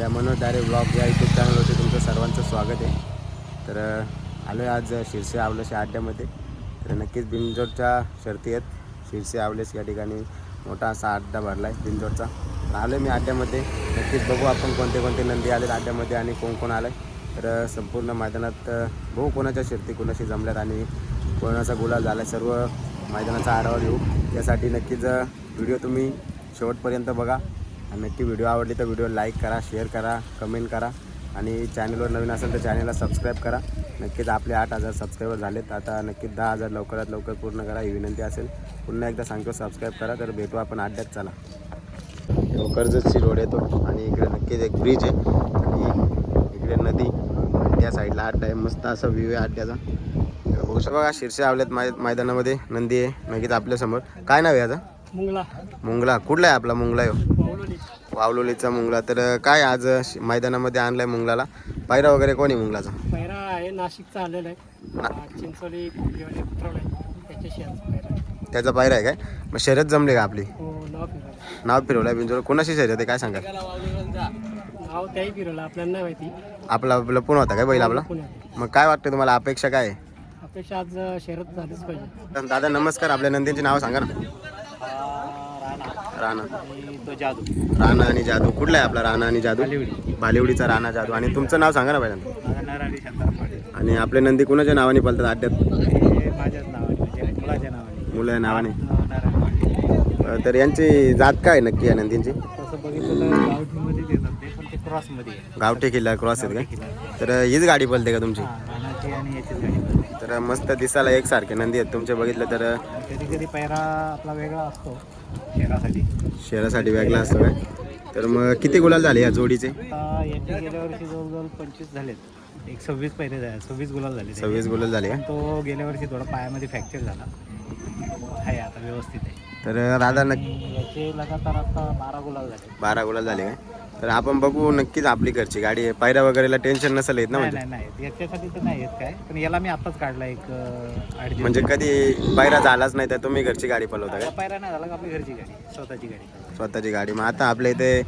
आपल्या मनोज डायरे ब्लॉग या यूट्यूब चॅनलवरती तुमचं सर्वांचं स्वागत आहे. तर आलो आहे आज शिरसे आवलेस या अड्ड्यामध्ये. तर नक्कीच बिनजोडच्या शर्ती आहेत. शिरसे आवलेस या ठिकाणी मोठा असा अड्डा भरला आहे बिनजोडचा. आलो आहे मी अड्ड्यामध्ये. नक्कीच बघू आपण कोणते कोणते नंदी आलेत अड्ड्यामध्ये आणि कोण कोण आलं आहे. तर संपूर्ण मैदानात बघू कोणाच्या शर्ती कोणाशी जमल्यात आणि कोणाचा गुलाल झाला आहे, सर्व मैदानाचा आढावा घेऊ. त्यासाठी नक्कीच व्हिडिओ तुम्ही शेवटपर्यंत बघा आणि नक्की व्हिडिओ आवडली तर व्हिडिओ लाईक करा, शेअर करा, कमेंट करा आणि चॅनलवर नवीन असेल तर चॅनलला सबस्क्राईब करा. नक्कीच आपले 8,000 सबस्क्रायबर झालेत. आता नक्कीच 10,000 लवकरात लवकर पूर्ण करा ही विनंती असेल. पुन्हा एकदा सांगतो सबस्क्राईब करा. तर भेटू आपण अड्ड्यात. चला, कर्जतची रोड येतो आणि इकडे नक्कीच एक ब्रिज आहे आणि इकडे नदी, त्या साईडला अड्डा आहे. मस्त असा व्ह्यू आहे अड्ड्याचा. बघू शकता बघा शिरसे आवलेत मैदानामध्ये नंदी आहे नक्कीच आपल्यासमोर. काय नाव आहे याचं? मुंगला. कुठला आहे आपला मुंगला? वावलोलीचा मुंगला. तर काय आज मैदानामध्ये आणलाय मुंगलाला? पायरा वगैरे कोणी मुंगलाचा? पायरा आहे नाशिकचा आलेला आहे. चिंचोली त्याचा पायरा आहे काय? मग शर्यत जमली का आपली? नाव फिरवलं आहे बिंजोर. कोणाशी शर्यत आहे काय सांगा? नाव त्याही फिरवलं, आपल्याला नाही माहिती. आपला लपून होता काय बैल आपला? मग काय वाटतं तुम्हाला, अपेक्षा काय आहे? अपेक्षा आज शर्यत झालीच पाहिजे. दादा नमस्कार. आपल्या नंदींची नावं सांगा ना. राणा, राणा आणि जादू. कुठला आहे आपला राणा आणि जादू? भालेवडीचा राणा जादू. आणि तुमचं नाव सांगा ना पहिल्यांदा. आणि आपले नंदी कुणाच्या नावाने पळतात अड्ड्यात? मुलं नावाने. तर यांची जात काय नक्की आहे नंदींची? गावठी किल्ला क्रॉस आहेत का? तर हीच गाडी पळते का तुमची? तर मस्त दिसायला एकसारखे नंदी आहेत तुमचे. बघितलं तर कधी कधी पायरा आपला वेगळा असतो शहरासाठी वेगळा असतो काय? तर मग किती गुलाल झाले या जोडीचे? याचे गेल्या वर्षी जवळजवळ 25 झालेत. 26 पहिले झाले, 26 गुलाल झाले. 26 गुलाल झाले का? तो गेल्या वर्षी थोडा पायामध्ये फ्रॅक्चर झाला आहे, आता व्यवस्थित आहे. तर दादा याचे लगातार आता 12 गुलाल झाले. 12 गुलाल झाले काय? तर आपण बघू नक्कीच आपली घरची गाडी आहे. पायऱ्या वगैरेला टेन्शन नसेल येत ना? नाही याच्यासाठी तर नाही येत काय, पण याला मी आताच काढला एक म्हणजे कधी पायरा झालाच नाही तर तुम्ही घरची गाडी पळवता काय? पायरा नाही झाला का आपली घरची गाडी, स्वतःची गाडी. मग आता आपल्या इथे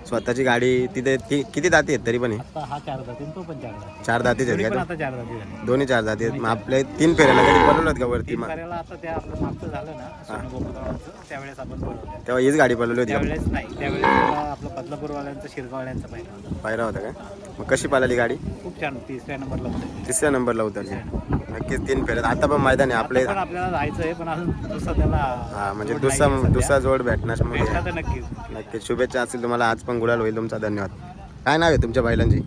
स्वतःची गाडी तिथे किती दाती आहेत तरी पण? आता हा 4 दाती, तो पण 4 दाती. 4 दातीच आहेत पण का? आता 4 दाती झाली. दोन्ही 4 दाती आहेत. मग आपले 3 फेऱ्याला कधी पळवलं का वरती? मग फेऱ्याला आता त्या आपलं मागचं झालं ना त्यावेळेस आपण पळवलं. तेव्हा हीच गाडी पळवली होती? त्यावेळेस नाही, त्यावेळेस आपलं बदलापूरवाल्यांचं, शिरगाववाल्यांचा पायरा होता काय? मग कशी पळाली गाडी? खूप छान. 3ऱ्या नंबरला होतं. 3ऱ्या नंबरला उतरली. नक्कीच 3 फेऱ्यात. आता पण मैदान आहे आपले. आपल्याला जायचं आहे, पण अजून दुसरा त्याला हा म्हणजे दुसरा जोड भेटणार. नक्कीच शुभेच्छा असतील तुम्हाला. आज पण गुलाल होईल तुमचा. धन्यवाद. काय नाव आहे तुमच्या बैलांची?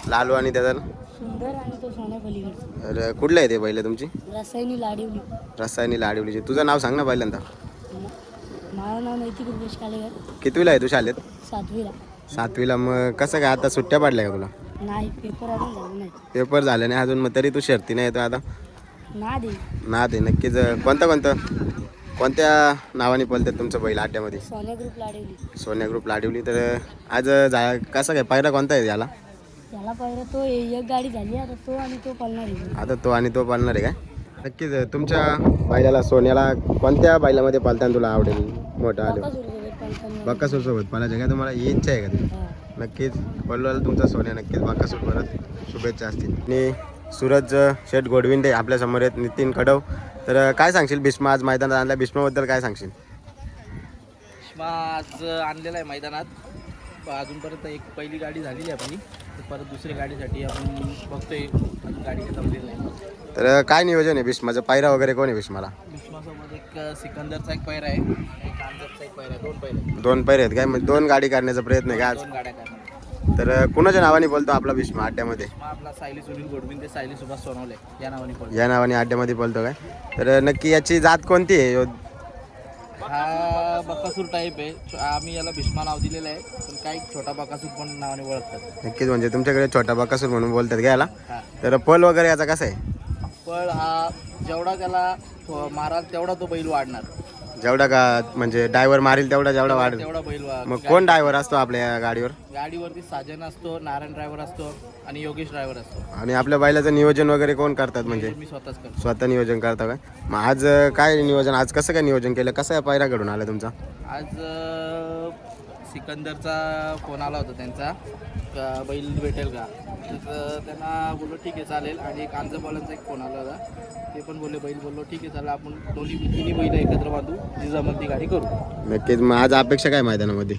लालू. आणि त्याचा सुंदर आणि तो सोन्या पलीकडचा. तर कुठलं आहे ते बैल तुमची? रसायनी लाडीवलीची. तुझं नाव सांग ना पहिल्यांदा. माझं नाव नैतिक रुपेश कालेकर. कितवीला आहे तू शाळेत? 7वीला. मग कसं काय आता सुट्ट्या पडल्या का तुला? नाही, पेपर अजून झाले नाही. पेपर झाले नाही अजून, मग तरी तू शर्ती नाही येतो आता? ना दे नक्कीच. कोणत्या नावाने पळतात तुमचं बैल अड्ड्यामध्ये? सोन्या ग्रुप लाडीवली. तर आज कसं काय पायरा कोणता आहे याला? पायरा तो एक गाडी झाली, आता तो आणि तो पळणार आहे. आता तो आणि तो पळणार आहे काय? नक्कीच. तुमच्या बैलाला सोन्याला कोणत्या बैलामध्ये पळताना तुला आवडेल? मोठा आलो बक्कासूर सोबत पळायचं काय तुम्हाला? ही इच्छा आहे का तुझी? नक्कीच पळवायला तुमचा सोन्या. नक्कीच बक्कासूर परत शुभेच्छा असतील. आणि सूरज शेठ गोडविंदे आपल्यासमोर आहेत. नितीन कडव. तर काय सांगशील भीष्मा आज मैदानात आणला? भीष्माबद्दल काय सांगशील? भीष्मा आज आणलेला आहे मैदानात. अजूनपर्यंत एक पहिली गाडी झालेली आहे आपली, परत दुसरी गाडीसाठी आपण बघतोय. अजून गाडी जमलेली नाही. तर काय नियोजन आहे भीष्माचं? पायरा वगैरे कोण आहे भीष्माला? भीष्मासोबत एक सिकंदरचा एक पैरा आहे, एक आंजरचा एक पैरा आहे. 2 पैरे आहेत काय? म्हणजे 2 गाडी करण्याचा प्रयत्न आहे का आज? 2 गाड्या करणार. तर कुणाच्या नावाने बोलतो आपला भीष्मा अड्ड्यामध्ये? आपला सायली सुनील गोडविंदे, सायली सुभाष सोनवले या नावाने बोलतो. या नावाने अड्ड्यामध्ये बोलतो काय? तर नक्की याची जात कोणती आहे? हा बकासूर टाईप आहे. आम्ही याला भीष्मा नाव दिलेलं आहे, पण काही छोटा बकासूर पण नावाने ओळखतात. नक्कीच. म्हणजे तुमच्याकडे छोटा बकासूर म्हणून बोलतात घ्यायला. तर पल वगैरे याचा कसा आहे? पळ हा जेवढा त्याला माराल तेवढा तो बैल वाढणार. जेवढा का म्हणजे ड्रायव्हर मारील जेवढा वाढेल तेवढा बैल मग कोण ड्रायव्हर असतो आपल्या गाडीवर? गाडीवरती साजन असतो, नारायण ड्रायव्हर असतो आणि योगेश ड्रायव्हर असतो. आणि आपल्या बैलाचं नियोजन वगैरे कोण करतात? म्हणजे मी स्वतःच करतो. स्वतः नियोजन करता काय? मग आज काय नियोजन, आज कसं काय नियोजन केलं? कसं काय पायरा घडून आला तुमचा? आज सिकंदरचा फोन आला होता त्यांचा का बैल भेटेल का, तर त्यांना बोललो ठीक आहे चालेल. आणि एक आंजपाल्यांचा एक फोन आला होता, ते पण बोलले बैल. बोललो ठीक आहे चालेल, आपण तिन्ही बैल एकत्र बांधू, जी जमत ती गाडी करू. नक्कीच. मग आज अपेक्षा काय मैदानामध्ये?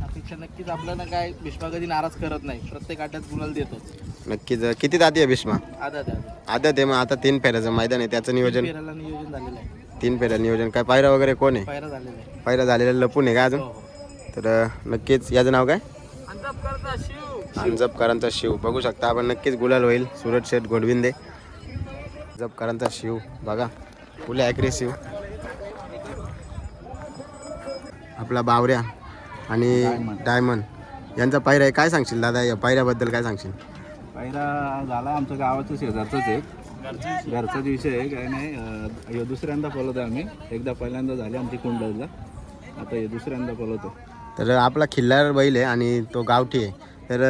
अपेक्षा नक्कीच आपल्याला काय, भीष्मा कधी नाराज करत नाही, प्रत्येक आट्यात गुलाल देतोच. नक्कीच. किती दाती आहे भीष्मा? आदत आहे. आदत आहे. मग आता 3 फेऱ्याचं मैदान आहे, त्याचं नियोजन? फेऱ्याला नियोजन झालेलं आहे. 3 फेऱ्या नियोजन. काय पायरा वगैरे कोण आहे? पायरा झालेला आहे. पायरा झालेला लपून आहे का अजून? हो, हो. तर नक्कीच. याचं नाव काय? अंजपकरचा शिव. अंजपकरांचा शिव. बघू शकता आपण, नक्कीच गुलाल होईल. सूरज शेठ घोडविंदे, अंजपकरांचा शिव बघा, फुल ॲग्रेसिव्ह. आपला बावऱ्या आणि डायमंड यांचा पायरा आहे. काय सांगशील दादा या पायऱ्याबद्दल, काय सांगशील? पहिला झाला आमच्या गावाचं शेजारचंच आहे, घरचाच विषय आहे, काय नाही. हे दुसऱ्यांदा पळवतो आम्ही, एकदा पहिल्यांदा झाले आमची कुंडलला, आता हे दुसऱ्यांदा पळवतो. तर आपला खिल्लार बैल आहे आणि तो गावठी आहे. तर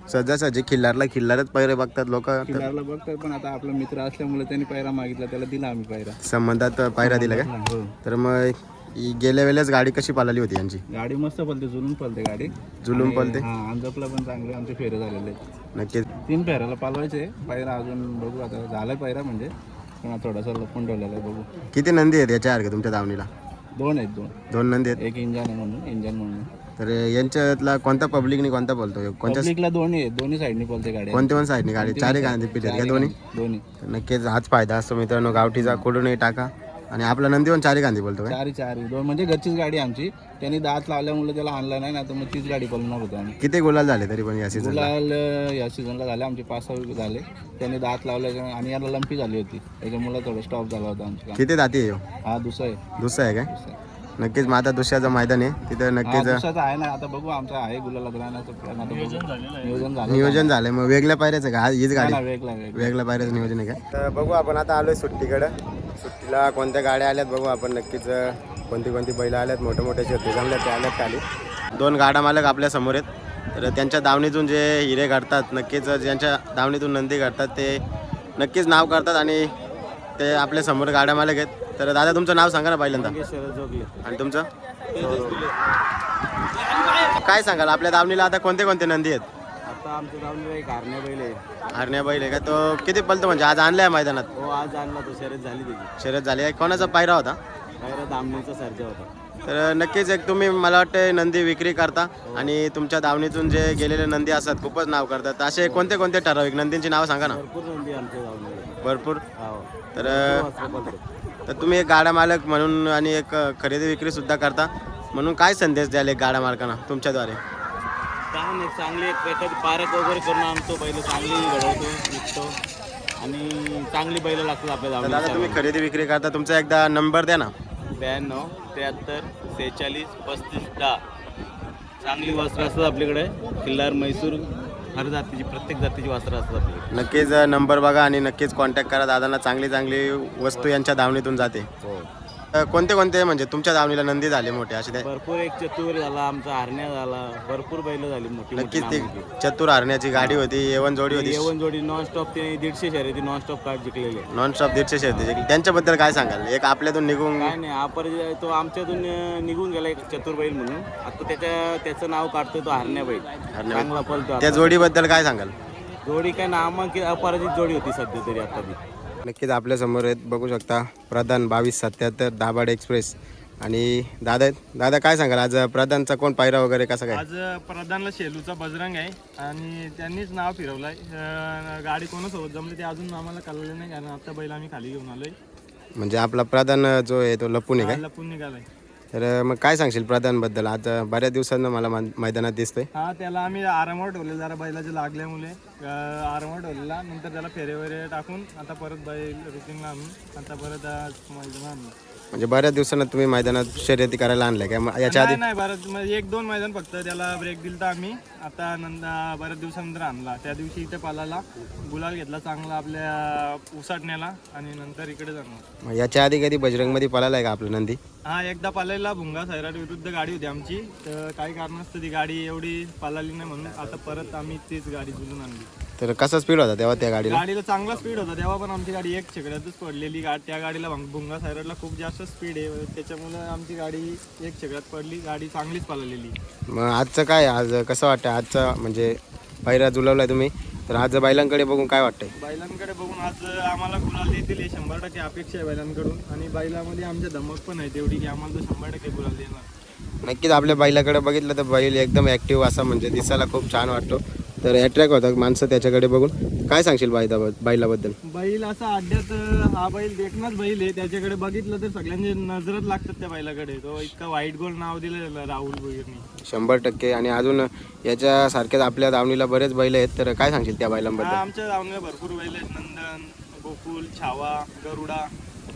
सहजासहजी खिल्लारच पैरे बघतात लोक, किल्लारला बघतात, पण आता आपला मित्र असल्यामुळे त्यांनी पायरा मागितला, त्याला दिला आम्ही पायरा. संबंधात पायरा दिला का? हो. तर मग गेल्या वेळेस गाडी कशी पाळली होती यांची? गाडी मस्त पळते, जुलून पळते गाडी. जुलून पळते. हां, अंजपला पण चांगले आमचे फेरे झालेले आहेत. नक्कीच. 3 फेऱ्याला पालवायचे, पायरा अजून बघू, आता झालाय पायरा म्हणजे, पण थोडासा लपून ठेवलेला आहे, बघू. किती नंदी आहेत याच्यासारखे तुमच्या दावणीला? 2 आहेत, 2 नंदी आहेत. एक इंजन आहे इंजन म्हणून. तर यांच्यातला कोणता पब्लिकनी कोणता बोलतो? कोणत्या पब्लिकला दोन्ही आहेत, दोन्ही साईडनी पळते गाडी. कोणत्या पण साईडनी गाडी? चारही गाडी पिढी आहेत का दोन्ही? दोन्ही. तर नक्कीच हाच फायदा असतो मित्रांनो, गावठीचा कुठूनही टाका. आणि आपला नंदी पण चारी गांधी बोलतो काय? चारी 2 म्हणजे घरचीच गाडी आमची, त्यांनी दात लावल्यामुळे त्याला आणला नाही, तर मग तीच गाडी पळवणार होतो आम्ही. किती गुलाल झाले तरी पण या सीझनला? गुलाल या सीझनला झाले आमचे 5-6 झाले. त्यांनी दात लावल्याच्या आणि याला लंपी झाली होती, त्याच्यामुळे थोडं स्टॉप झाला होता आमचं काम. किती दाती आहे ह्यो? हा दुसरा आहे. दुसरा आहे काय? नक्कीच. मग आता दुसऱ्याचं मैदान आहे तिथं नक्कीच दुसराचा आहे ना, आता बघू, आमचा आहे गुलाला राहण्याचं plan, आता बघू. नियोजन झालंय. मग वेगळ्या पायऱ्याचं का हीच गाडी? वेगळा वेगळ्या पायऱ्याचं नियोजन आहे का? तर बघू आपण आता आलोय सुट्टीकडं. सुट्टीला कोणत्या गाड्या आल्यात बघू आपण नक्कीच. कोणती बैल आल्यात, मोठ्या शर्ती जमल्यात ते आल्यात खाली. 2 गाडा मालक आपल्या समोर आहेत. तर त्यांच्या दावणीतून जे हिरे काढतात, नक्कीच ज्यांच्या दावणीतून नंदी काढतात ते नक्कीच नाव करतात आणि ते आपल्या समोर गाड्या मालक आहेत. तर दादा तुमचं नाव सांगा ना पहिल्यांदा. आणि तुमचं काय सांगाल? आपल्या दावणीला आता कोणते नंदी आहेत? आता आमच्या दावणीला एक हरण्या बैल आहे. हरण्या बैल आहे का? तो किती पलतो म्हणजे आज आणलाय मैदानात? हो, आज आणला तो, शर्यत झाली त्याची. शर्यत झाली आहे. कोणाचा पायरा होता? पायरा दामणीचा सर्जा होता. तर नक्कीच एक तुम्ही मला वाटतं नंदी विक्री करता आणि तुमच्या दावणीतून जे गेलेले नंदी असतात खूपच नाव करतात. असे कोणते ठराविक नंदींची नावं सांगा ना. भरपूर नंदी आमच्या दावणीला. भरपूर. हो. तर तुम्ही एक गाडा मालक म्हणून आणि एक खरेदी विक्री सुद्धा करता, म्हणून काय संदेश द्याल एक गाडा मालकांना तुमच्याद्वारे? काय नाही, चांगली एखादी पारख वगैरे करून आणतो, बैल चांगली घडवतो, विकतो आणि चांगली बैल लागतात आपल्या तर दादा तुम्ही खरेदी विक्री करता, तुमचा एकदा नंबर द्या ना. 92 73 46 35 10. चांगली वस्त्र असतात आपल्याकडे, खिल्लार, म्हैसूर, हर जातीची, प्रत्येक जातीची वस्त्र असतात आपल्याकडे. नक्कीच नंबर बघा आणि नक्कीच कॉन्टॅक्ट करा दादांना. चांगली वस्तू यांच्या दावणीतून जाते. कोणते म्हणजे तुमच्या दावणीला नंदी झाले मोठे असे ते? भरपूर, एक चतुर झाला, आमचा हरण्या झाला, भरपूर बैल झाली मोठी. नक्कीच ती चतुर हरण्याची गाडी होती, येवन जोडी होती. येवन जोडी नॉनस्टॉप, ते 150 शर्यती नॉनस्टॉप कार्ड जिंकलेले. नॉनस्टॉप 150 शर्यती जिंकली. त्यांच्याबद्दल काय सांगाल? एक आपल्यातून निघून काय नाही, अपरिचय तो आमच्यातून निघून गेला एक चतुर बैल म्हणून. आता त्याचं नाव काढतोय तो हरण्या बैल, चांगला पळतो. त्या जोडीबद्दल काय सांगाल? जोडी काय नामांकित अपराजित जोडी होती सध्या तरी आता ती. नक्कीच आपल्या समोर आहेत, बघू शकता. प्रधान 2277 दाभाड एक्सप्रेस आणि दादा आहेत. दादा काय सांगाल आज प्रधानचा कोण पायरा वगैरे कसा काय? आज प्रधानला शेलूचा बजरंग आहे आणि त्यांनीच नाव फिरवलंय. गाडी कोणासोबत जमली ते अजून आम्हाला कळलं नाही, कारण आता बैल आम्ही खाली घेऊन आलोय. म्हणजे आपला प्रधान जो आहे तो लपून आहे काय? लपून निघालाय. तर मग काय सांगशील प्रधानबद्दल? आज बऱ्याच दिवसांना मला मैदानात दिसतोय. हा, त्याला आम्ही आरामावर ठेवले, जरा बैलाचे लागल्यामुळे आरामावर ठेवलेला. नंतर त्याला फेरे वगैरे टाकून आता परत बैल रुटीनला आणून आता परत मैदान आणलं. म्हणजे बऱ्याच दिवसांना तुम्ही मैदानात शर्यती करायला आणल्या काय याच्या आधी? नाही, बरं म्हणजे 1-2 मैदान फक्त त्याला ब्रेक दिलता आम्ही. आता बऱ्याच दिवसानंतर आणला. त्या दिवशी इथे पालाला गुलाल घेतला चांगला आपल्या उसाटण्याला आणि नंतर इकडे जाणार. याच्या आधी कधी बजरंगमध्ये पळाला आहे का आपलं नंदी? हा, एकदा पालायला भुंगा सैराट विरुद्ध गाडी होती आमची, तर काही कारणास्तव ती गाडी एवढी पालाली नाही, म्हणून आता परत आम्ही तीच गाडी जुळून आणली. तर कसा स्पीड होता तेव्हा त्या गाडीला? गाडीला चांगला स्पीड होता तेव्हा, पण आमची गाडी एक छकड्यातच पडलेली. त्या गाडीला भुंगा सायरडला खूप जास्त स्पीड आहे, त्याच्यामुळे आमची गाडी एक छकड्यात पडली. गाडी चांगलीच पळालेली. मग आजचं काय, आज कसं वाटतं आजचं म्हणजे पहिला जुलवलाय तुम्ही, तर आज बैलांकडे बघून काय वाटतंय? बैलांकडे बघून आज आम्हाला गुलाल देतील हे 100% अपेक्षा आहे बैलांकडून, आणि बैलामध्ये आमच्या धमक पण आहे तेवढी की आम्हाला तो 100% गुलाल देणार. नक्कीच आपल्या बैलाकडे बघितलं तर बैल एकदम ॲक्टिव्ह असा म्हणजे दिसायला खूप छान वाटतो, तर अट्रॅक्ट होतात माणसं त्याच्याकडे बघून. काय सांगशील बैलाबद्दल? बैल असा अड्ड्यात हा बैल देखणाच बैल आहे, त्याच्याकडे बघितलं तर सगळ्यांचे नजरच लागतात त्या बैलाकडे. तो इतका वाईट गोल नाव दिलं राहुल भोईरनी. 100%. आणि अजून याच्यासारख्याच आपल्या दावणीला बरेच बैल आहेत, तर काय सांगशील त्या बैलांबद्दल? आमच्या दावणीला भरपूर बैल आहेत, नंदन, गोकुल, छावा, गरुडा.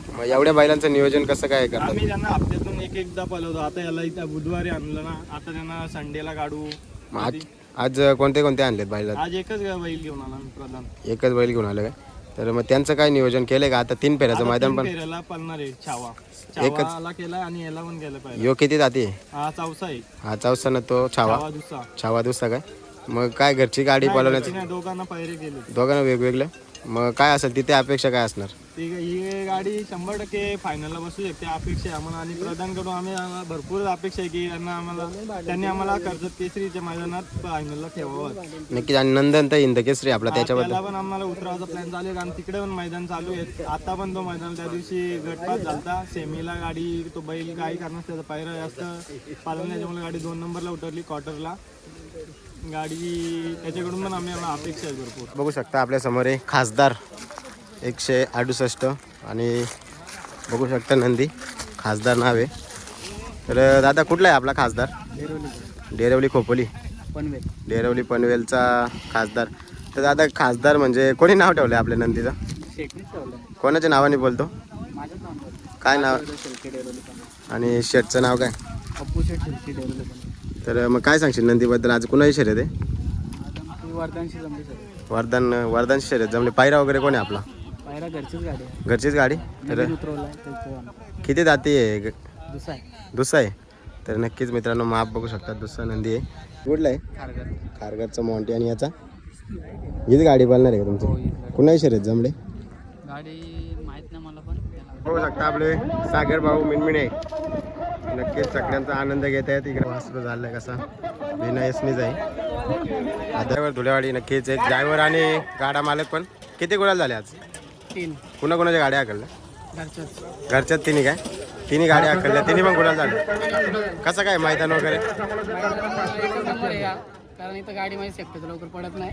मग एवढ्या बैलांचं नियोजन कसं काय करतात? आम्ही त्यांना हप्त्यातून एकदा पळवतो. आता याला इथं बुधवारी आणलं ना, आता त्यांना संडेला काढू. मग आज कोणते कोणते आणलेत बैल? आज एकच बैल घेऊन आला प्रधान. एकच बैल घेऊन आलं काय? तर मग त्यांचं काय नियोजन केलंय का? आता 3 फेऱ्याचं मैदान पण फेऱ्याला पळणार आहे. छावाला केला आणि याला पण केलं पाहिजे. यो किती जाती? हा चौसा आहे. हा चौसा ना तो छावा दुसरा छावा दुसरा काय? मग काय घरची गाडी पळवण्याचं नाही, दोघांना पायरे केले. दोघांना वेगवेगळं. मग काय असेल तिथे अपेक्षा काय असणार? ही गाडी 100% फायनलला बसू शकते अपेक्षा आहे आम्हाला, आणि प्रधानकडून आम्ही भरपूर अपेक्षा आहे की त्यांनी आम्हाला कर्जत केसरीच्या मैदानात फायनलला ठेवावं. नक्कीच. आणि नंदन तर इंदकेसरी आपला त्याच्याबद्दल त्याला पण आम्हाला उतरावाचा प्लॅन चालू आहे, कारण तिकडे पण मैदान चालू आहे. आता पण तो मैदान त्या दिवशी गटपात झालता सेमीला. गाडी तो बैल काही कारण त्याचा पायरा जास्त पालन त्याच्यामुळे गाडी 2 नंबरला उतरली क्वार्टरला. गाडी त्याच्याकडून पण आम्हाला अपेक्षा आहे भरपूर. बघू शकता आपल्या समोर आहे खासदार 168 आणि बघू शकता नंदी खासदार नाव आहे. तर दादा कुठला आहे आपला खासदार? डेरवली खोपोली, पनवेल. डेरवली पनवेलचा खासदार. तर दादा खासदार म्हणजे कोणी नाव ठेवलं आहे आपल्या नंदीचं? शेटनीच ठेवलं. कोणाच्या नावाने बोलतो? माझ्याच नाव काय नाव? शेळके डेरोली पण. आणि शेटचं नाव काय? अप्पू शेट शेळके डेरोली पण. तर मग काय सांगशील नंदीबद्दल? आज कुणाही शर्यत आहे? ती वर्धनशी जमली सर. वर्धन शर्यत जमले. पायरा वगैरे कोण आहे आपला? पायरा घरचीच गाडी आहे. घरचीच गाडी. तर उतरवला आहे. किती जाती आहे? दुसरा आहे. दुसरा आहे. तर नक्कीच मित्रांनो माप बघू शकता, दुसरा नंदी आहे. कुठला आहे? खारघर. खारघरचा मॉन्टी. आणि याचा हीच गाडी पालणार आहे का तुमची? कुणाही शर्यत जमले? गाडी माहित नाही मला पण. बघू शकता आपले सागर भाऊ मिनमिणे नक्कीच सगळ्यांचा आनंद घेत आहेत. इकडे वासरू झालाय कसा बिना यसनीच आहे. आधारवर धुलेवाडी. नक्कीच एक ड्रायव्हर आणि गाडा मालक पण. किती गुलाल झाले आज? 3. कुणाकुणाच्या गाड्या हाकलल्या? घरच्याच. घरच्यात तिन्ही काय? तिन्ही गाड्या हाकलल्या, तिन्ही पण गुलाल झाले. कसं काय मैदान वगैरे? एकच नंबर आहे हा, कारण इथं गाडी माझी सेफ्टी लवकर पडत नाही,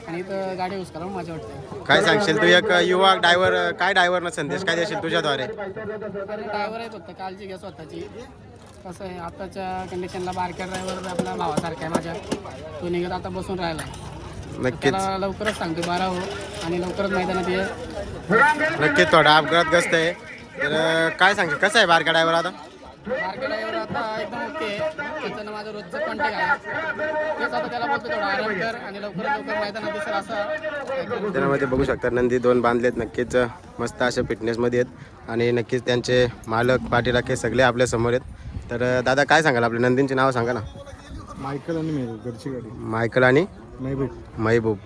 आणि इथं गाडी यूज करा माझ्या वाटतं. काय सांगशील तू एक युवा ड्रायव्हर, काय ड्रायव्हरनं संदेश काय देशील तुझ्याद्वारे? ड्रायव्हर आहे फक्त काळजी घ्या स्वतःची. कसं आहे आताच्या कंडिशनला बारक्या ड्रायव्हर आपला भावासारखा आहे माझ्या. तो निघत आता बसून राहिला. नक्कीच त्याला लवकरच सांगतो 12 हो, आणि लवकरच मैदानात ये. नक्कीच थोडा अपघातग्रस्त आहे. तर काय सांगशील कसं आहे बारका ड्रायव्हर आता? बारक्या ड्रायव्हर आता एकदम ओके आहे. त्याचं माझं रोजचं कॉन्टॅक्ट आहे. तेच आता त्याला बोलतो थोडा आराम कर आणि लवकरात लवकर मैदानात दिसेल असं. त्यामध्ये बघू शकता नंदी 2 बांधलेत. नक्कीच मस्त अशा फिटनेसमध्ये आहेत, आणि नक्कीच त्यांचे मालक पाठीराखे सगळे आपल्या समोर आहेत. तर दादा काय सांगाल आपल्या नंदींची नावं सांगा ना? मायकल आणि मेहबूब घरची गाडी. मायकल आणि मेहबूब. महबूब.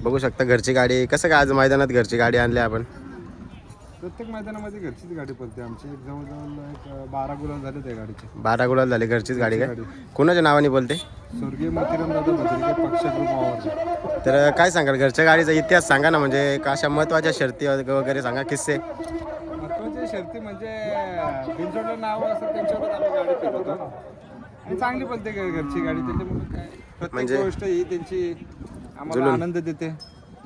बघू शकता घरची गाडी. कसं काय आज मैदानात घरची गाडी आणली आपण? प्रत्येक मैदानामध्ये घरचीच गाडी पडते आमची. जवळजवळ 12 गुलाल झाले त्या गाडीचे. 12 गुलाल झाले. घरचीच गाडी काय? कोणाच्या नावाने बोलते? स्वर्गीय मोतीराम दादा भद्रिके पक्ष ग्रुप आवडते. तर काय सांगाल घरच्या गाडीचा इतिहास सांगा ना, म्हणजे अशा महत्त्वाच्या शर्ती वगैरे सांगा, किस्से. महत्वाची शर्ती म्हणजे बिनजोडलं नाव असं त्यांच्यावर आम्ही गाडी फिरवतो, आणि चांगली पडते घरची गाडी. त्याच्यामुळे काय प्रत्येक गोष्ट ही त्यांची आम्हाला आनंद देते.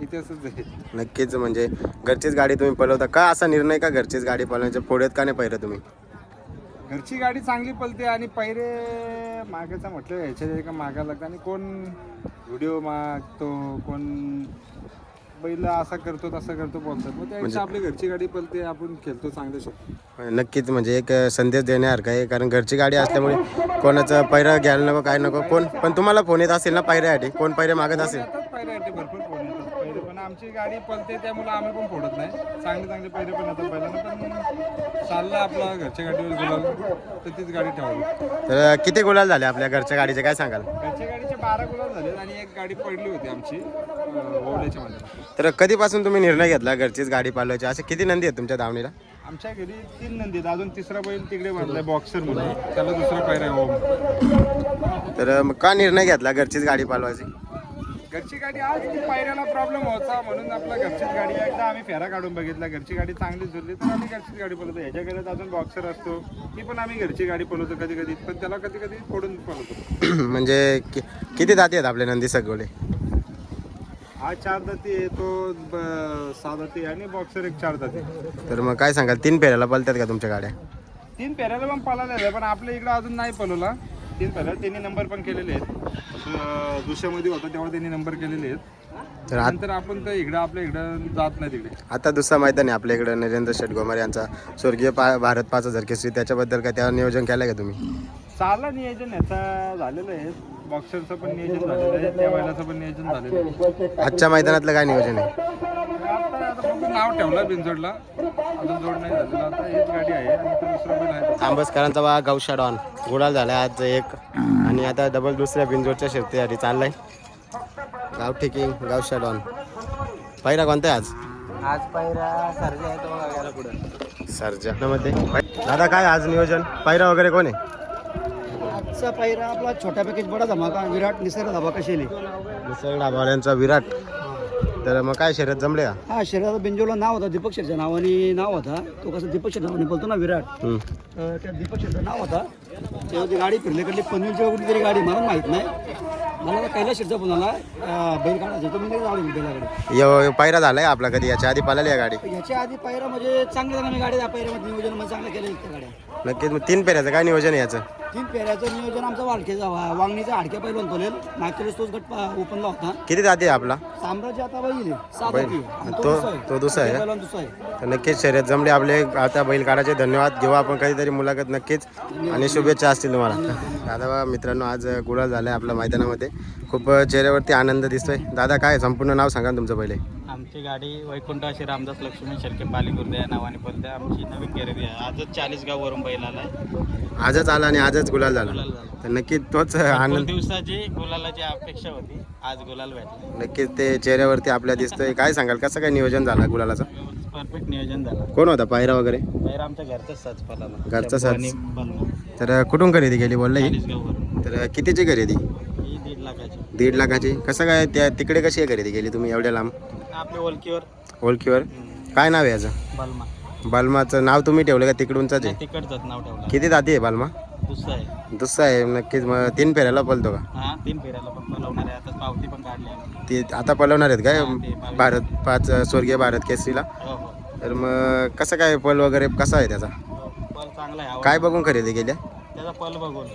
इतिहासच आहे. नक्कीच. म्हणजे घरचीच गाडी तुम्ही पळवता का? असा निर्णय का घरचीच गाडी पळवण्याच्या पुढेत का नाही पहिलं तुम्ही? घरची गाडी चांगली पळते, आणि पैरे मागायचं म्हटलं ह्याच्या का मागायला लागतं, आणि कोण व्हिडिओ मागतो, कोण बैल असा करतो तसा करतो बोलतात. मग त्यापेक्षा आपली घरची गाडी पळते, आपण खेळतो चांगलं शकतो. नक्कीच. म्हणजे एक संदेश देण्यासारखा आहे, कारण घरची गाडी असल्यामुळे कोणाचं पैरा घ्यायला नको, काय नको. कोण पण तुम्हाला फोन येत असेल ना पैऱ्यासाठी? कोण पैरे मागत असेल? पैऱ्यासाठी भरपूर फोन येतात पैरे, पण आमची गाडी पळते त्यामुळे आम्ही पण फोडत नाही. चांगले चांगले पैरे पण येतात पहिल्यांदा, पण चाललं आपला घरच्या गाडीवर गुलाल तर तीच गाडी ठेवली. तर किती गुलाल झाले आपल्या घरच्या गाडीचे काय सांगाल? घरच्या गाडीचे 12 गुलाल झाले आणि एक गाडी पडली होती आमची ओवल्याच्या मैदानात. तर कधीपासून तुम्ही निर्णय घेतला घरचीच गाडी पालवायची? असे किती नंदी आहेत तुमच्या दावणीला? आमच्या घरी 3 नंदी आहेत. अजून तिसरा बैल तिकडे बांधलाय बॉक्सर म्हणून, त्याला दुसरा पायरा आहे ओम. तर मग का निर्णय घेतला घरचीच गाडी पालवायची? घरची गाडी आज ती पायऱ्याला प्रॉब्लेम होता म्हणून आपला घरचीच गाडी आहे. एकदा आम्ही फेरा काढून बघितला, घरची गाडी चांगली झुरली तर आम्ही घरचीच गाडी पळवतो. ह्याच्या घरात अजून बॉक्सर असतो, ती पण आम्ही घरची गाडी पळवतो कधी कधी, पण त्याला कधी कधी फोडून पळवतो. म्हणजे किती दाती आहेत आपले नंदी सगळे? हा 4 दाती आहे, तो 6 दाती आहे आणि बॉक्सर एक 4 दाती. तर मग काय सांगाल, 3 फेऱ्याला पळतात का तुमच्या गाड्या? 3 फेऱ्याला पण पळालेला आहे, पण आपल्या इकडं अजून नाही पळवला. 3 फेऱ्याला त्यांनी नंबर पण केलेले आहेत. दुसऱ्यामध्ये होता तेव्हा त्यांनी नंबर केलेले आहेत. तर नंतर आपण तर इकडं आपल्या इकडं जात नाही तिकडे. आता दुसरा मैदान आहे आपल्या इकडं, नरेंद्र शेठ गोमारे यांचा स्वर्गीय भारत 5000 केसरी, त्याच्याबद्दल काय त्यावर नियोजन केलं का तुम्ही? चाललं नियोजन याचा झालेलं आहे, बॉक्सरचं पण नियोजन झालेलं आहे, त्या बैलाचं पण नियोजन झालेलं आहे. आजच्या मैदानातलं काय नियोजन आहे? आता फक्त नाव ठेवलं बिनजोडला, अजून जोड नाही झालेला. आता हेच गाडी आहे आणि तो दुसरा बैल आहे. आंबसकरांचा वा गौशा डॉन गुलाल झाला आज एक, आणि आता डबल दुसऱ्या बिनजोडच्या शर्तीसाठी चाललाय गावठी किंग गौशा डॉन. पहिला कोणता आहे आज? आज पायरा सर्जा आहे, तो बघायला पुढे सर्जा मध्ये. दादा काय आज नियोजन, पायरा वगैरे कोण आहे? आजचा पायरा आपला छोटा पॅकेज बडा धमाका विराट निसर्ग धमाका शेली. निसर्ग डाबावाल्यांचा विराट. तर मग काय शर्यत जमले का? हा शरीराचा बेंजोला नाव होता, दीपक शेठच्या नावाने नाव होता. तो कसं दीपक शेठ नावाने बोलतो ना विराट, त्या दीपक शेठचं नाव होता. तेव्हा ती गाडी फिरल्याकडली पनवेलची कुठली तरी गाडी, मला माहीत नाही. मला त्या कैलास शेठचा फोन आला बैल काढायचा, तो मी नाही आवडेल बैलाकडे. पायरा झालाय आपला कधी याच्या आधी पाहिला या गाडी? ह्याच्या आधी पायरा म्हणजे चांगल्या चांगल्या गाडी त्या पायऱ्यामध्ये नियोजन म्हणजे चांगलं केलं त्या गाड्या. नक्कीच. मग 3 फेऱ्याचं काय नियोजन आहे याचं? 3 फेऱ्याचं नियोजन आमचा वाळकेचा वांगणीचा हाडक्या पहिलवान तोलेल. मागच्या वेळेस तोच गट ओपनला होता. किती जाती आहे आपला? साम्राज्य आता बैल तो दुसरा आहे का? दुसरा आहे. तर नक्कीच शर्यत जमले आपले. आता बैल काढायचे. धन्यवाद. घेऊ आपण कधीतरी मुलाखत नक्कीच, आणि शुभेच्छा असतील तुम्हाला. दादा मित्रांनो, आज गुलाल झालाय आपल्या मैदानामध्ये. खूप चेहऱ्यावरती आनंद दिसतोय. दादा काय संपूर्ण नाव सांगा ना तुमचं पहिले? आमची गाडी वैकुंठ अशी रामदास लक्ष्मण शेळके पालीगुर्दे या नावाने बोलते. आमची नवीन खरेदी आहे. आजच 40 गाववरून बैल आलाय. आजच आला आणि आजच गुलाल झाला. गुलाल झाला. तर नक्कीच तोच भरपूर आनंद. दिवसाची गुलालाची अपेक्षा होती, आज गुलाल भेटला. नक्कीच ते चेहऱ्यावरती आपल्या दिसतोय. काय सांगाल, कसं काय नियोजन झालं गुलालाचं? परफेक्ट नियोजन झालं. कोण होता पायरा वगैरे? बाहेर आमच्या घरचाच साच पलाला. घरचा साच. तर कुठून खरेदी केली बोलला ही? 40 गाववरून. तर कितीची खरेदी? ही 1.5 लाखाची. 1.5 लाखाची. कसं काय त्या तिकडे कशी आहे खरेदी केली तुम्ही एवढ्या लांब? आपल्या ओळखीवर ओळखीवर. काय नाव आहे याचं? बलमा. बालमाचं नाव तुम्ही ठेवलं का तिकडूनच आहे? तिकडचंच नाव ठेवलं. किती जाती आहे बालमा? दुसरं आहे. दुसरा आहे. नक्कीच. मग 3 फेऱ्याला पळतो का? हा 3 फेऱ्याला पण पलवणार आहे. आता पावती पण काढली आहे. ते आता पळवणार आहेत काय? हा, ते 22. भारत 5 स्वर्गीय भारत केसरीला. हो हो. तर मग कसं काय पल वगैरे कसा आहे त्याचा? पल चांगला आहे. काय बघून खरेदी केल्या? त्याचा पल बघून.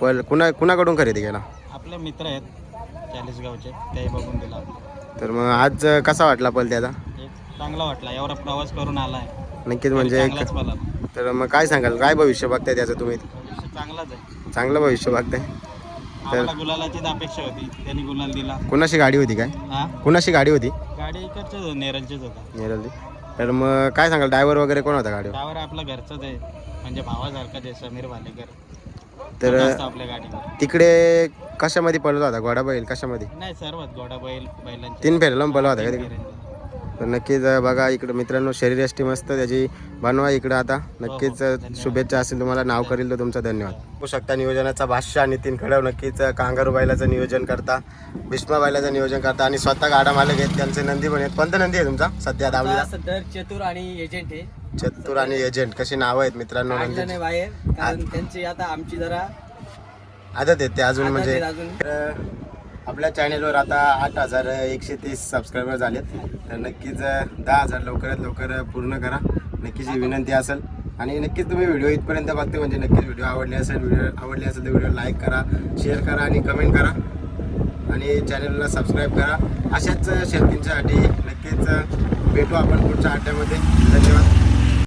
पल कुणाकडून खरेदी केला? आपले मित्र आहेत 40 गावचे, ते बघून दिला. तर मग आज कसा वाटला पल त्याचा? एक चांगला वाटला. एवढा प्रवास करून आलाय. नक्कीच. म्हणजे चांगलाच पला. तर मग काय सांगाल, काय भविष्य बघताय त्याचं तुम्ही? भविष्य चांगलाच आहे. चांगलं भविष्य बघताय. आम्हाला गुलालाचीच अपेक्षा होती, त्यांनी गुलाल दिला. कुणाशी गाडी होती काय? हा कुणाशी गाडी होती? गाडी इकडच्याच नेरलचीच होता. नेरळची. तर मग काय सांगाल, ड्रायव्हर वगैरे कोण होता गाडीवर? त्यावर आपला घरचाच आहे, म्हणजे भावासारखाच आहे, समीर भालेकर. तर तो असतो आपल्या गाडीवर. तिकडे कशामध्ये पळवला होता? घोडा बैल कशामध्ये? नाही सर्वच घोडा बैल बैलांचे 3 फेऱ्याला पळवला होता का तिकडे? फेऱ्यांचे. तर नक्कीच बघा इकडं मित्रांनो, शरीरयष्टी मस्त त्याची बनवा इकडं. आता नक्कीच शुभेच्छा असेल तुम्हाला. नाव करील तर तुमचं धन्यवाद. बघू शकता नियोजनाचा भाष्य नितीन खडव नक्कीच कांगारू बैलाचं नियोजन करता, भीष्मा बैलाचं नियोजन करता, आणि स्वतः गाडा मालक आहेत. त्यांचे नंदी पण आहेत. कोणता नंदी आहे तुमचा सध्या दावलीला? सध्या चतुर आणि एजंट आहे. चतुर आणि एजंट कशी नावं आहेत मित्रांनो नंदी? बाहेर कारण त्यांची आता आमची जरा आदत आहेत ते अजून. म्हणजे अजून तर आपल्या चॅनेलवर आता 8130 सबस्क्रायबर झालेत. तर नक्कीच 10,000 लवकरात लवकर पूर्ण करा. नक्कीच ही विनंती असेल. आणि नक्कीच तुम्ही व्हिडिओ इथपर्यंत बघते म्हणजे नक्कीच व्हिडिओ आवडले असेल तर व्हिडिओ लाईक करा, शेअर करा आणि कमेंट करा, आणि चॅनलला सबस्क्राईब करा. अशाच शर्तींच्यासाठी नक्कीच भेटू आपण पुढच्या अड्ड्यामध्ये. धन्यवाद.